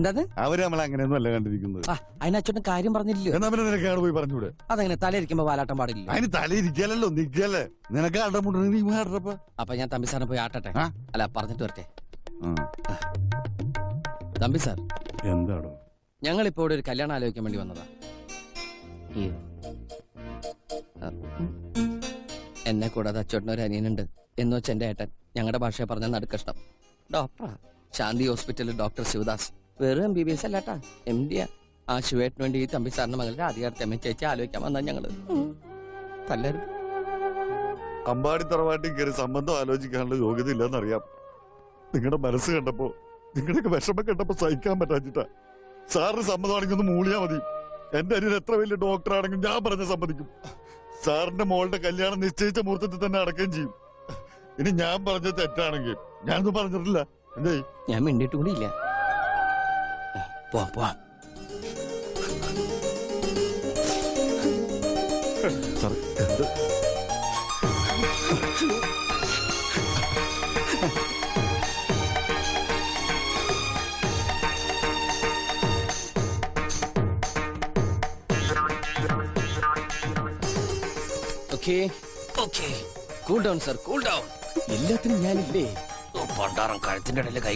എന്താ അവര് നമ്മളെ അങ്ങനെയൊന്നും അല്ല കണ്ടിരിക്കുന്നത്. അതിനച്ഛൻ കാര്യം പറഞ്ഞില്ലല്ലോ. എന്നാ പിന്നെ നിനക്കാണ് പോയി പറഞ്ഞൂടെ? അതങ്ങനെ തലയിരിക്കുമ്പോ വാലാട്ടം പാടില്ല. അതിന് തലയിരിക്കലല്ലോ, നിക്കല്ലേ. നിനക്ക് ആട്ടം മുട്ടണ നീ ആടറപ്പ. അപ്പൊ ഞാൻ തമ്പി സാറിനെ പോയി ആട്ടട്ടെ. അല്ല പറഞ്ഞിട്ട് വരട്ടെ. തമ്പി സാർ, എന്താണോ? ഞങ്ങളിപ്പോ ഇവിടെ ഒരു കല്യാണം ആലോചിക്കാൻ വേണ്ടി വന്നതാ. എന്നെ കൂടാതെ അച്ചോട്ടനൊരു അനിയനുണ്ട് എന്ന് വെച്ച എന്റെ ഏട്ടൻ. ഞങ്ങളുടെ ഭാഷയെ പറഞ്ഞ നടുക്കഷ്ടം. ഡോക്ടറാ, ശാന്തി ഹോസ്പിറ്റലിൽ ഡോക്ടർ ശിവദാസ്. വെറും MBBS അല്ലാട്ടാ, MD. ആ ശിവേട്ടിന് വേണ്ടി ഈ തമ്പി സാറിന്റെ മകളുടെ അധികാരത്തെ ചേച്ചി ആലോചിക്കാൻ വന്നാ ഞങ്ങള് തല്ലരും. അമ്പാടി തറവാട്ടിൽ കയറി സംബന്ധം ആലോചിക്കാനുള്ള യോഗ്യത ഇല്ലെന്നറിയാം. നിങ്ങളുടെ മനസ്സ് കണ്ടപ്പോ, നിങ്ങളുടെയൊക്കെ വിഷമം കണ്ടപ്പോ സഹിക്കാൻ പറ്റാച്ചിട്ടാ. സാറിന് സമ്മതമാണെങ്കിൽ ഒന്ന് മൂളിയാ മതി. എന്റെ അനിയൻ എത്ര വലിയ ഡോക്ടറാണെങ്കിലും ഞാൻ പറഞ്ഞ സമ്മതിക്കും. സാറിന്റെ മോളുടെ കല്യാണം നിശ്ചയിച്ച മുഹൂർത്തത്തിൽ തന്നെ അടക്കുകയും ചെയ്യും. ഇനി ഞാൻ പറഞ്ഞത് തെറ്റാണെങ്കിൽ ഞാനൊന്നും പറഞ്ഞിട്ടില്ല. എന്തേ ഞാൻ മിണ്ടിട്ട് കൂടിയില്ല. പോവാം. Cool down sir, cool down. എല്ലാത്തിനും ഞാനില്ലേ. പണ്ടാറം കഴുത്തിന്റെ ഇടയിലെ കൈ